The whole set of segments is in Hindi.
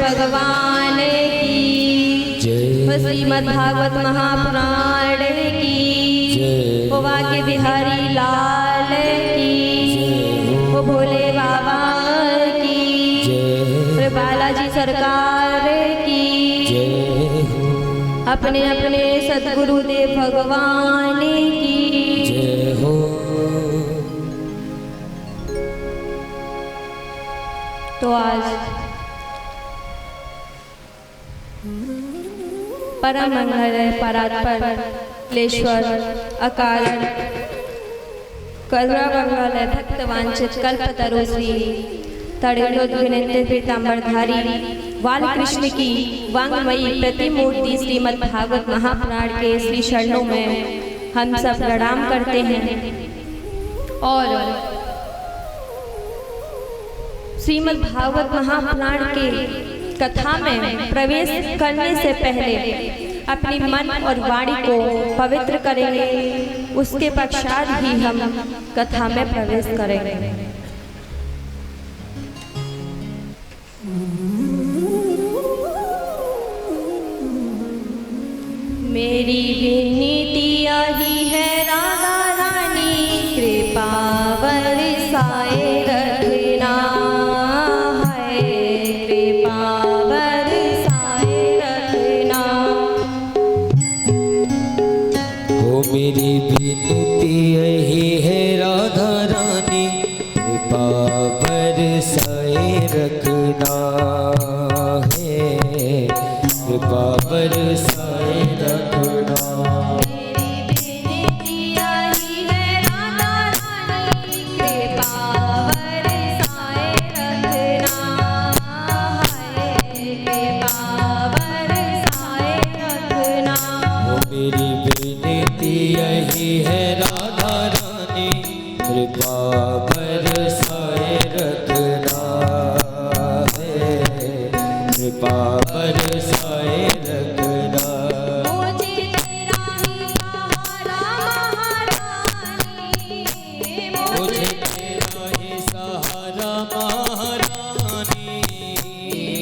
भगवान की जय। श्रीमद् भागवत महापुराण की जय। ओ वाके बिहारी लाल की, ओ भोले बाबा की जय। बालाजी सरकार की जय। अपने अपने सद्गुरुदेव भगवान की जय हो। तो आज परम मंगल परात्परेश्वर अकारण करुणामंगल भक्त वांछित कल्पतरु श्री तड़िलोद्विनंद पीतांबरधारी बालकृष्ण की वांगमयी प्रतिमूर्ति श्रीमद् भागवत महापुराण के श्री चरणों में हम सब प्रणाम करते हैं। और श्रीमद् भागवत महापुराण के कथा में प्रवेश करने से पहले अपनी मन और वाणी को पवित्र करेंगे, उसके पश्चात ही हम कथा में प्रवेश करेंगे। मेरी विनीति यही है राधा रानी, कृपा बरसाए रखना है, कृपा बरसाए रखना। ओ मेरी विनती यही है राधा रानी, कृपा बरसाए रखना है, कृपा बरसाए रखना। मेरी विनती यही है राधा रानी, कृपा बरसाए रखना है, कृपा बरसाए रखना। मुझे तेरा ही सहारा महारानी,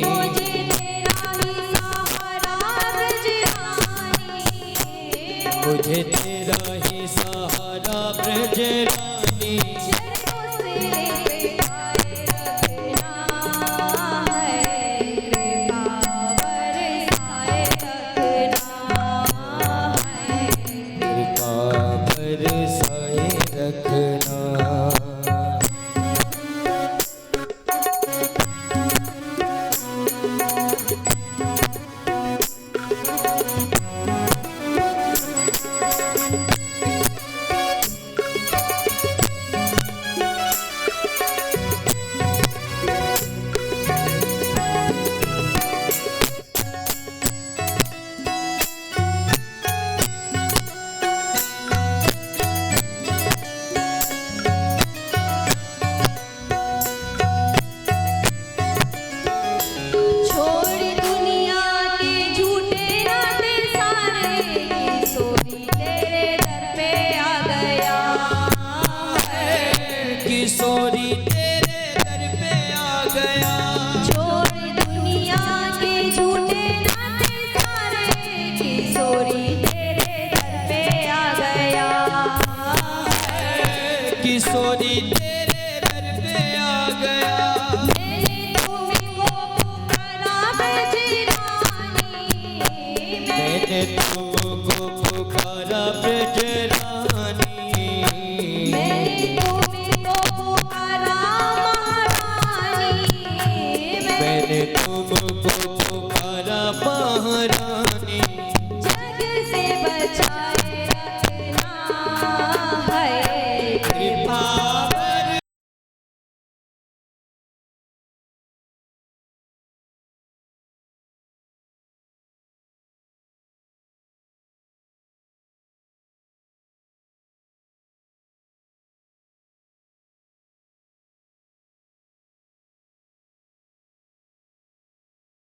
मुझे तेरा ही सहारा ब्रजरानी, मुझे तेरा ही सहारा ब्रजरानी। कृपा बरसाए रखना। किशोरी तेरे दर पे आ गया, छोड़ दुनिया के झूठे नाते सारे, किशोरी तेरे दर पे आ गया। किशोरी तेरे दर पे आ गया। मैंने तुमको पुकारा ब्रजरानी, मैंने तुमको पुकारा ब्रजरानी, मैंने तुमको पुकारा महारानी। जग से बचाए रखना है, कृपा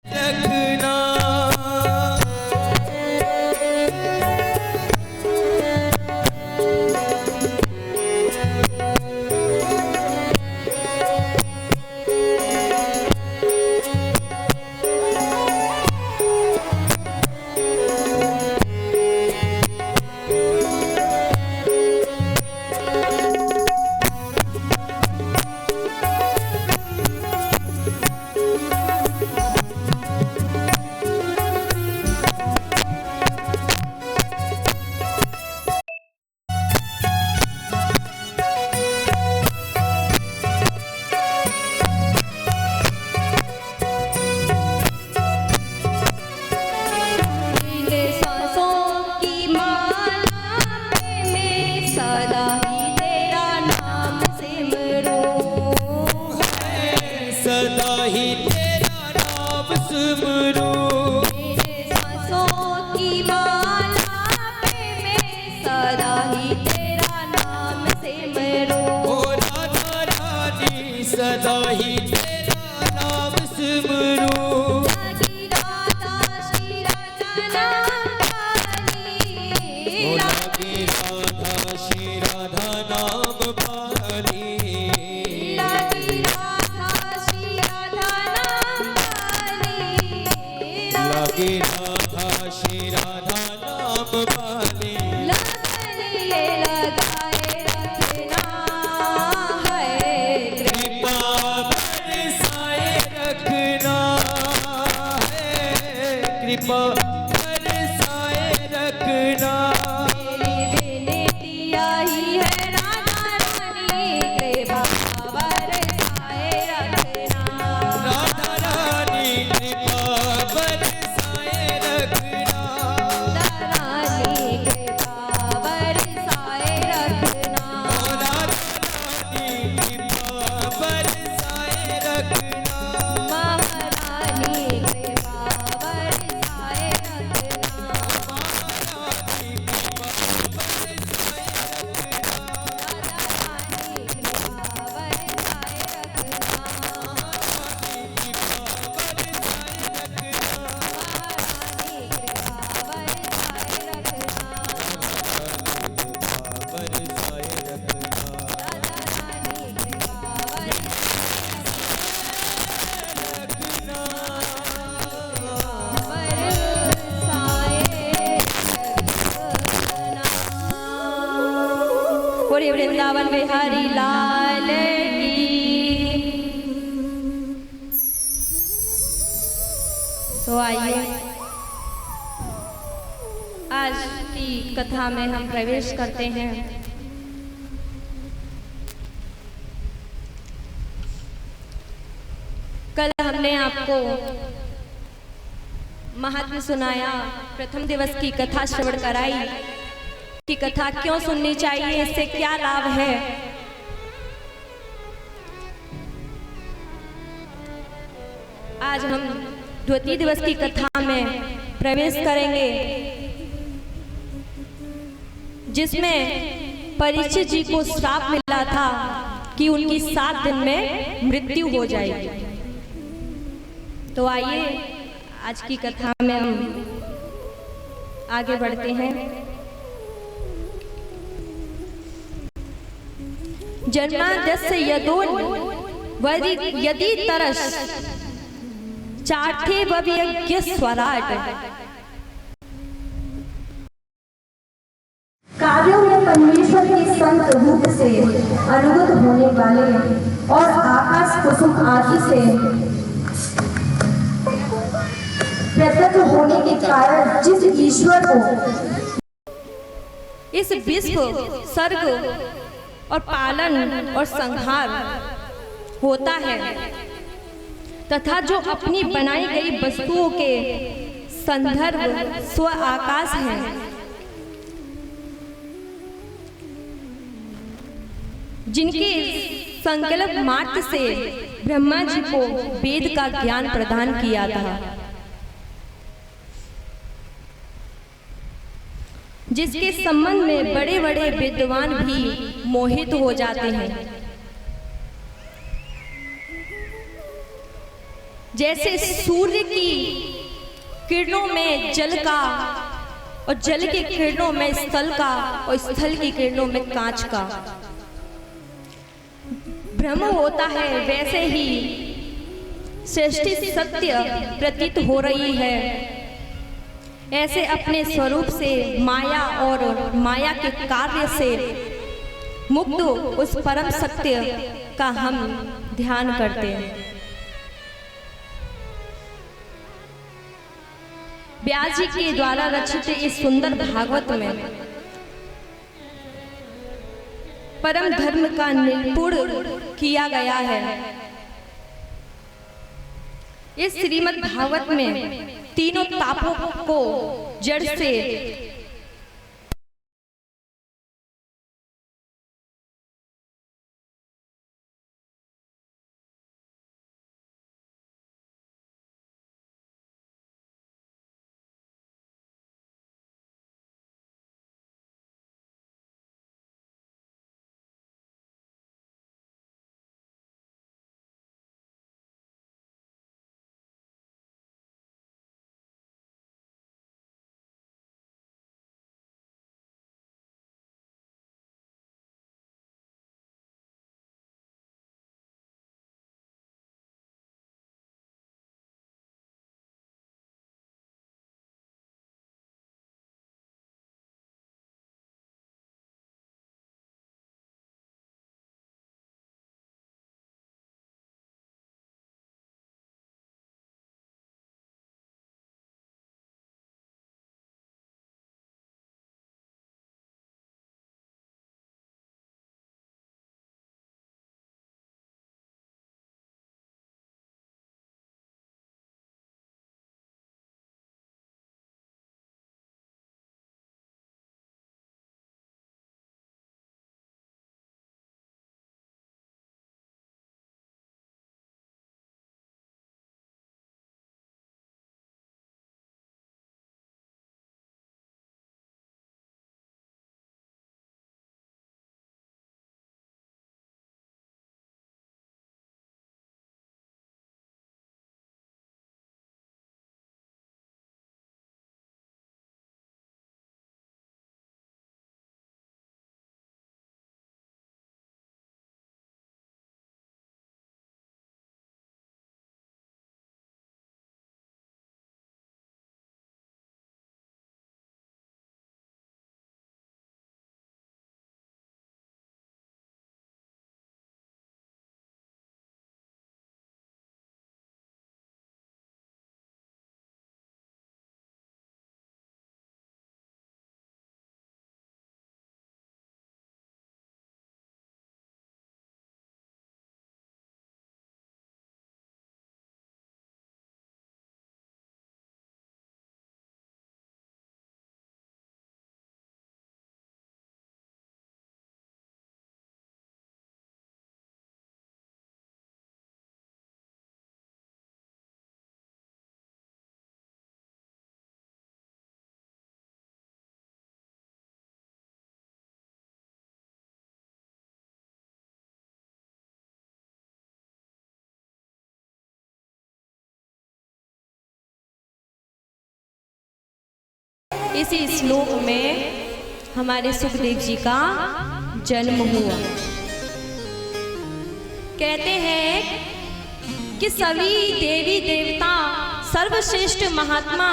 रखना। सुमरू। मेरे सांसों की माला पे मैं सदा ही तेरा नाम सिमरूं। ओ राधा रानी सदा ही तेरा नाम सुमरू। लगी राधा श्री राधा नाम वाली। लगी राधा श्री राधा नाम वाली। लगी राधा श्री राधा नाम वाली। लगी राधा श्री राधा नाम वाली। लगन ये लगाए रखना है कृपा बरसाए रखना है। कृपा बरसाए रखना। मेरी बेनती आई है राधा रानी कृपा बरसाए रखना। राधा रानी कृपा बरसाए रखना। रानी कृपा बरसाए रखना। राधा रानी कृपा बरसाए रखना। महारानी कृपा बरसाए रखना। महारानी कृपा बरसाए रखना। रानी कृपा बरसाए रखना। महारानी कृपा बरसाए रखना। पूरे वृंदावन बिहारी लाल की। तो आइए आज की कथा में हम प्रवेश करते हैं। कल हमने आपको महात्म्य सुनाया, प्रथम दिवस की कथा श्रवण कराई कि कथा क्यों सुननी चाहिए, इससे क्या लाभ है। आज हम द्वितीय दिवस की कथा में प्रवेश करेंगे, जिसमें परीक्षित जी को श्राप मिला था कि उनकी 7 दिन में मृत्यु हो जाएगी। तो आइए आज की कथा में हम आगे बढ़ते हैं। जन्माद्यस्य यदोन यदि तरस चार्थे भव्यज्ञ स्वराट। कार्यों में परमेश्वर के संत रूप से अनुगत होने वाले और आकाश कुसुम आदि से प्रत्यक्ष होने के कारण जिस ईश्वर को इस विश्व सर्ग और पालन और संहार होता है, तथा जो अपनी बनाई गई वस्तुओं के संदर्भ स्व आकाश है, जिनके संकल्प मात्र से ब्रह्मा जी को वेद का ज्ञान प्रदान किया था, जिसके संबंध में बड़े बड़े विद्वान भी मोहित हो जाते हैं। जैसे सूर्य की किरणों में जल का और जल की किरणों में स्थल का और स्थल की किरणों में कांच का भ्रम होता है, वैसे ही सृष्टि सत्य प्रतीत हो रही है। ऐसे अपने स्वरूप से माया और माया के कार्य से मुक्त उस परम सत्य का हम ध्यान करते हैं। व्यास जी के द्वारा रचित इस सुंदर भागवत में परम धर्म का निरूपण किया गया है। इस श्रीमद् भागवत में तीनों तापों को जड़ से इसी श्लोक में हमारे सुखदेव जी का जन्म हुआ। कहते हैं कि सभी देवी देवता, सर्वश्रेष्ठ महात्मा,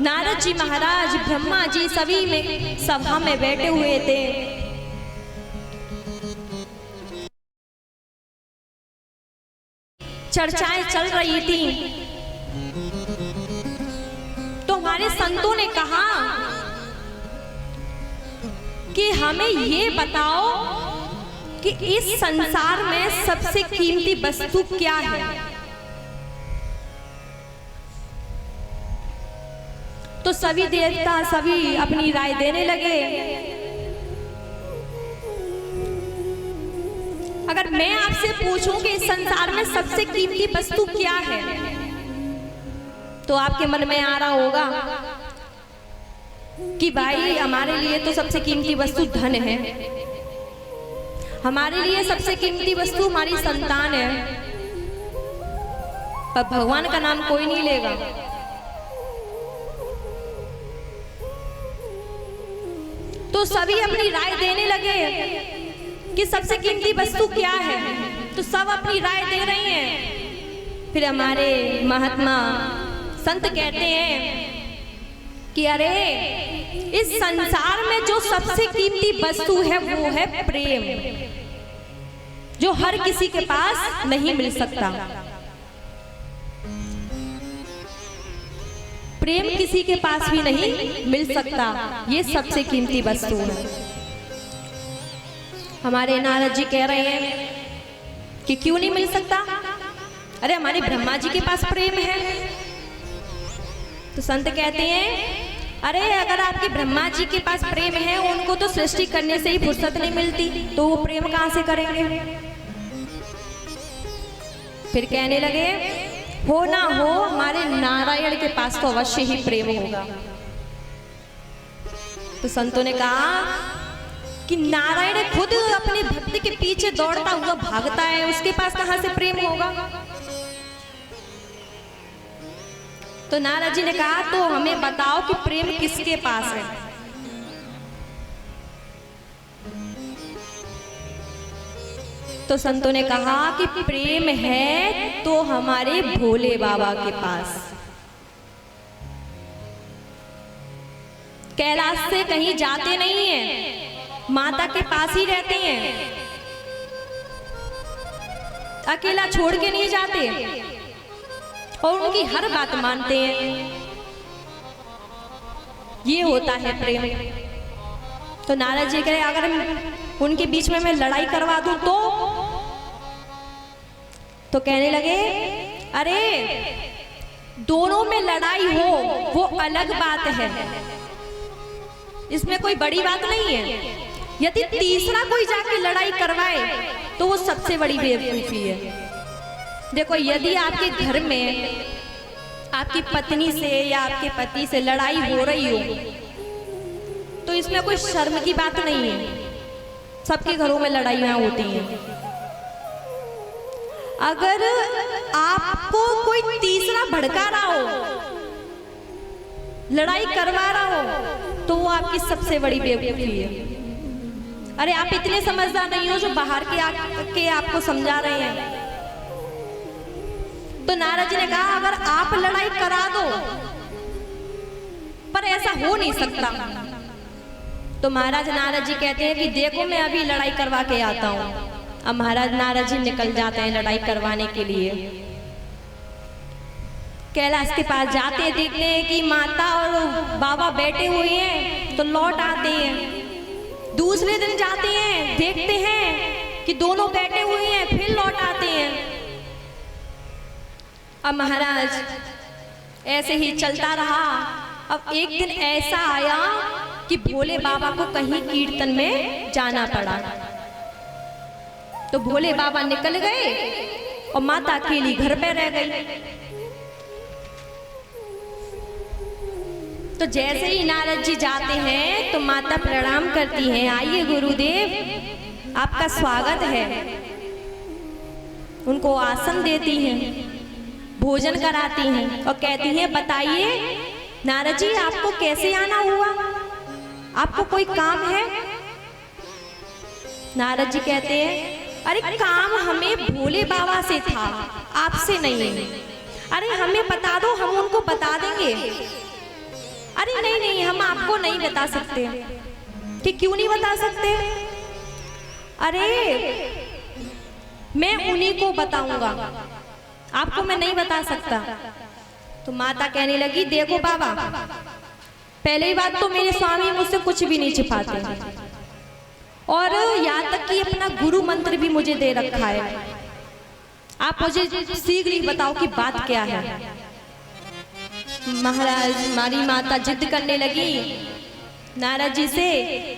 नारद जी महाराज, ब्रह्मा जी सभी में सभा में बैठे हुए थे। चर्चाएं चल रही थी तो हमारे संतों ने कहा कि हमें ये बताओ कि इस संसार में सबसे कीमती वस्तु क्या है। तो सभी देवता सभी अपनी राय देने लगे। अगर मैं आपसे पूछूं कि इस संसार में सबसे कीमती वस्तु क्या है, तो आपके मन में आ रहा होगा कि भाई हमारे लिए तो सबसे कीमती वस्तु धन है, हमारे लिए सबसे कीमती वस्तु हमारी संतान है, पर भगवान का नाम कोई नहीं लेगा। तो सभी अपनी राय देने लगे कि सबसे कीमती वस्तु क्या है, तो सब अपनी राय दे रही हैं। फिर हमारे महात्मा संत कहते हैं कि अरे इस संसार में जो सबसे कीमती वस्तु है वो है प्रेम, जो हर किसी के पास नहीं मिल सकता। प्रेम किसी के पास भी नहीं मिल सकता, ये सबसे कीमती वस्तु है। हमारे नारद जी कह रहे हैं कि क्यों नहीं मिल सकता, अरे हमारे ब्रह्मा जी के पास प्रेम है। तो संत कहते हैं अरे अगर आपके ब्रह्मा जी के पास प्रेम है, उनको तो सृष्टि करने से ही फुर्सत नहीं मिलती, तो वो प्रेम कहां से करेंगे। फिर कहने लगे हो ना हो हमारे नारायण के पास तो अवश्य ही प्रेम होगा। तो संतों ने कहा कि नारायण खुद अपने भक्त के पीछे दौड़ता हुआ भागता है, उसके पास कहां से प्रेम होगा। तो नारद जी ने कहा तो हमें बताओ कि प्रेम किसके पास है। तो संतों ने कहा कि प्रेम है तो हमारे भोले बाबा के पास। कैलाश से कहीं जाते नहीं हैं, माता के पास ही रहते हैं, अकेला छोड़ के नहीं जाते और उनकी हर बात मानते हैं। ये होता है प्रेम। तो नारद जी कहे अगर उनके बीच में मैं लड़ाई करवा दूं तो कहने लगे अरे दोनों में लड़ाई हो वो अलग बात है, इसमें कोई बड़ी बात नहीं है। यदि तीसरा कोई जाके लड़ाई करवाए तो वो सबसे बड़ी बेवकूफी है। देखो यदि आपके घर में आपकी पत्नी से या आपके पति से लड़ाई हो रही हो तो इसमें कोई शर्म की बात नहीं है, सबके घरों में लड़ाइयां होती हैं। अगर आपको कोई तीसरा भड़का रहा हो, लड़ाई करवा रहा हो, तो वो आपकी सबसे बड़ी बेवकूफी है। अरे आप इतने समझदार नहीं हो जो बाहर के आपको समझा रहे हैं। तो नारद जी ने कहा अगर आप लड़ाई करा दो, पर ऐसा हो नहीं सकता। तो महाराज नारद जी कहते हैं कि देखो मैं अभी लड़ाई करवा के आता हूं। अब महाराज नारद जी निकल जाते हैं लड़ाई करवाने के लिए। कैलाश के पास जाते हैं, देखते हैं कि माता और बाबा बैठे हुए हैं, तो लौट आते हैं। दूसरे दिन जाते हैं, देखते हैं कि दोनों बैठे हुए हैं, फिर लौट आते हैं। अब महाराज ऐसे ही चलता रहा। अब एक दिन ऐसा आया कि भोले बाबा को कहीं कीर्तन में जाना पड़ा। तो भोले बाबा निकल गए और माता अकेली घर पे रह गई। तो जैसे ही नारद जी जाते हैं तो माता प्रणाम करती हैं, आइए गुरुदेव आपका स्वागत है। उनको आसन देती हैं, भोजन कराती हैं और कहती हैं बताइए नारद जी आपको कैसे आना हुआ, आपको कोई काम है? नारद जी कहते हैं अरे काम हमें भोले बाबा से था, आपसे नहीं। अरे हमें बता दो, हम उनको बता देंगे। अरे नहीं नहीं, हम आपको नहीं बता सकते। कि क्यों नहीं बता सकते? अरे मैं उन्हीं को बताऊंगा, आपको मैं नहीं बता सकता। तो माता कहने लगी देखो बाबा, पहले ही बात तो मेरे स्वामी मुझसे कुछ भी नहीं छिपाते, और यहाँ तक कि अपना गुरु मंत्र भी मुझे दे रखा है। आप मुझे शीघ्र ही बताओ कि बात क्या है। महाराज हमारी माता जिद करने लगी नारद जी से।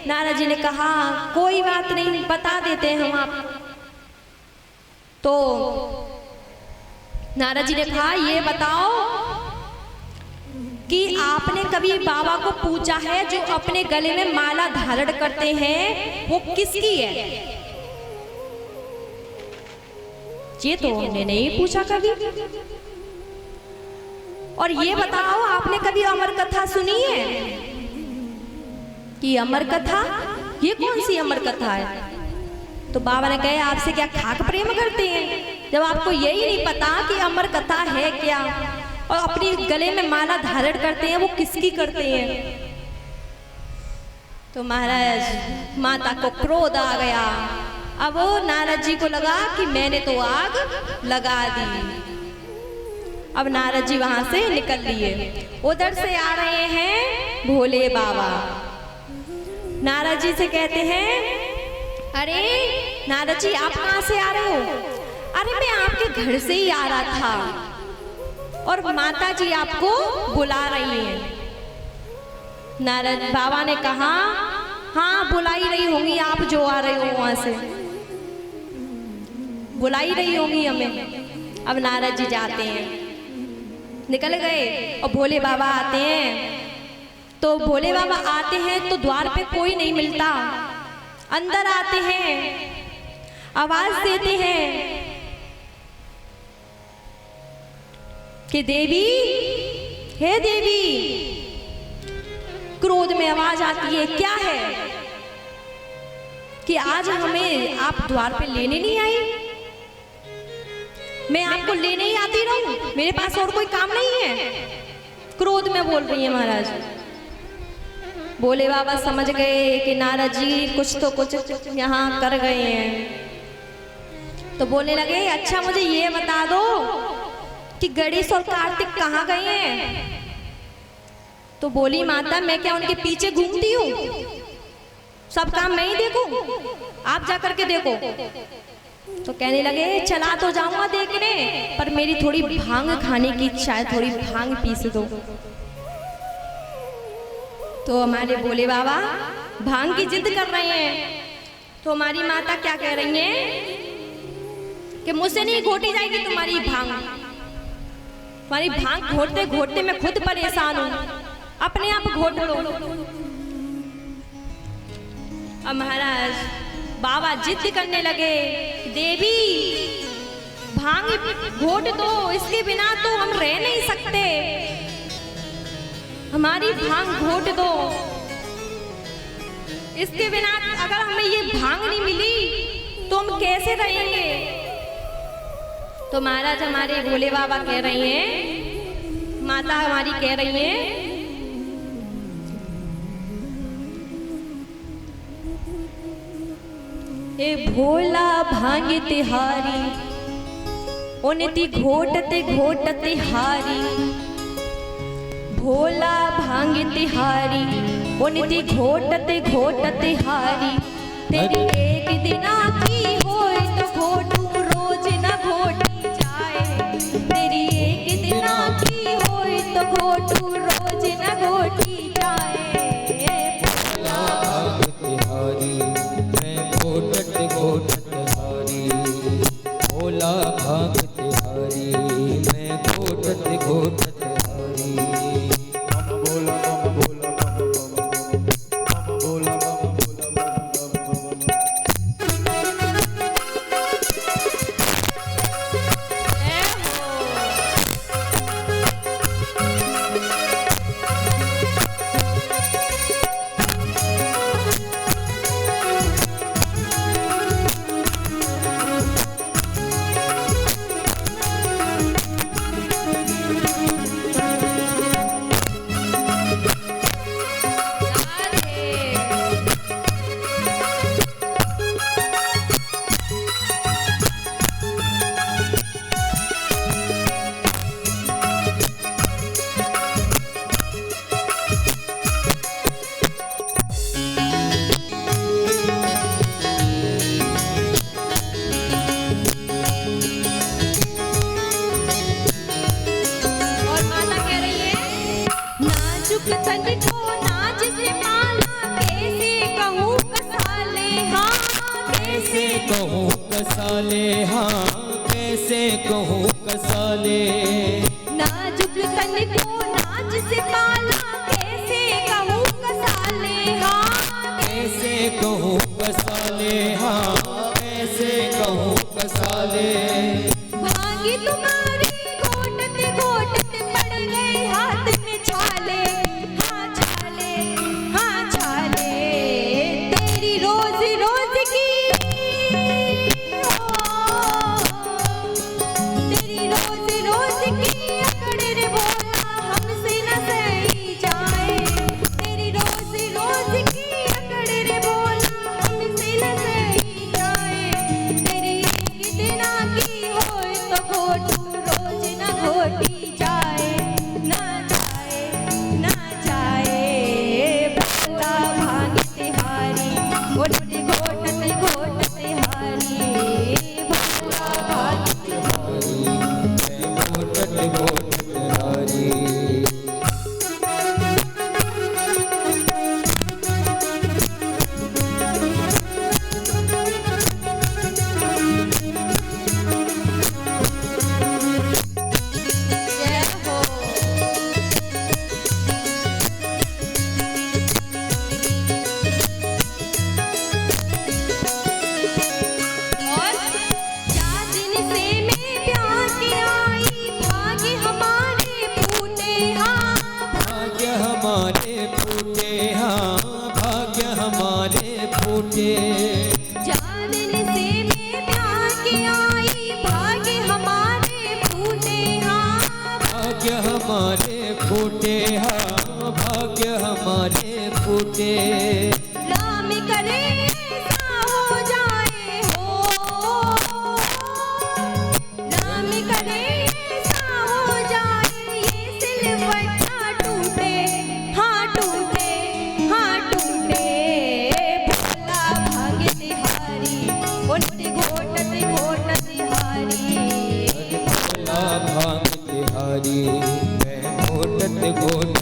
नारद जी ने कहा कोई बात नहीं, बता देते हैं हम आप। तो नारद जी ने कहा ये बताओ कि आपने कभी बाबा को पूछा है जो अपने गले में माला धारण करते हैं वो किसकी है? ये तो हमने नहीं पूछा कभी। और ये बताओ आपने कभी अमर कथा सुनी है? कि अमर कथा, ये कौन सी अमर कथा है? तो बाबा ने कहा आपसे क्या खाक प्रेम करते हैं जब आपको यही नहीं पता कि अमर कथा है क्या, और अपनी गले में माला धारण करते हैं वो किसकी करते हैं? तो महाराज माता को क्रोध आ गया। अब वो नारद जी को लगा कि मैंने तो आग लगा दी। अब नारद जी वहां से निकल लिए। उधर से आ रहे हैं भोले बाबा। नारद जी से कहते हैं अरे नारद जी आप कहाँ से आ रहे हो? अरे मैं आपके घर से ही आ रहा था और माता जी आपको बुला रही हैं। नारद बाबा ने कहा हाँ बुलाई रही होंगी, आप जो आ रहे हो वहां से बुलाई रही होंगी हमें। अब नारद जी जाते हैं, निकल गए और भोले बाबा आते हैं। तो भोले बाबा आते हैं तो द्वार पे कोई नहीं मिलता। अंदर आते हैं, आवाज देते हैं कि देवी, हे देवी। क्रोध में आवाज आती है क्या है कि आज हमें आप द्वार पे लेने नहीं आई? मैं आपको लेने ही आती रहूं, मेरे पास और कोई काम नहीं है। क्रोध में बोल रही है महाराज। भोले बाबा समझ गए कि नारद जी कुछ यहाँ कर गए हैं। तो बोलने लगे अच्छा मुझे ये बता दो कि गणेश और कार्तिक कहाँ गए हैं? तो बोली माता मैं क्या उनके पीछे घूमती हूँ? सब काम मैं ही देखूं, आप जा करके देखो। तो कहने लगे चला तो जाऊंगा देखने, पर मेरी थोड़ी भांग खाने की इच्छा है, थोड़ी भांग पीस दो। तो हमारे भोले बाबा भांग की जिद कर रहे हैं। तो हमारी माता क्या कह रही हैं कि मुझसे नहीं घोटी जाएगी तुम्हारी भांग। तुम्हारी भांग घोटते घोटते मैं खुद परेशान हूं, अपने आप घोट लो। अब महाराज बाबा जिद करने लगे देवी भांग घोट दो, इसके बिना तो हम रह नहीं सकते, हमारी भांग घोट दो। इसके बिना अगर हमें ये भांग नहीं मिली तो हम कैसे रहेंगे? तो महाराज हमारे भोले बाबा कह रही हैं, माता हमारी कह रही हैं ए भोला भांग तिहारी उनती घोटते घोटते हारी। भोला भांग तिहारी उनती घोटते घोटते हारी। तेरी एक दिना की होए तो घोटू रोज न घोटी जाए। तेरी एक दिना की होए तो घोटू रोज न घोटी जाए। भोला भांग तिहारी मैं घोटत घोटत हारी। भोला भांग तिहारी मैं घोटत घोटत हारी। कसाले, हाँ कैसे कहूँ कसाले। नाजुक तन को नाच से पाला, कैसे कहूँ कसाले, हाँ कैसे कहूँ कसाले, हाँ कैसे कहूँ कसाले। भागी तुम्हारी घोटते घोटते पड़ गए हाथ में छाले, हाँ छाले, हाँ छाले। तेरी रोज रोज की तेरी रोज रोज की अकड़ रे बोला हमसे न सही जाए। तेरी रोज रोज की अकड़ रे बोला हमसे न सही जाए। तेरी कितना की होए तो घोटू रोज न घोटी जाए, ना जाए, ना जाए। भोला भांग तिहारी घोटते घोटते घोटते हारी। भोला भांग घोटत घोटत हारी। जय हो। और 4 दिन से मैं प्यार के आई, भाग्य हमारे फूटे, हाँ भाग्य हमारे फूटे, हाँ भाग्य हमारे फूटे। 4 दिन से मैं प्यार के आई, भाग्य हमारे फूटे, हाँ भाग्य हमारे फूटे, हाँ भाग्य हमारे फूटे। राम करे ऐसा हो जाए हो, राम करे ऐसा हो जाए। ये सिलवट्टा टूटे, हाँ टूटे, हाँ टूटे। भोला भांग तिहारी घोटते घोटते घोटते हारी। भोला भांग तिहारी मैं घोटत घोटत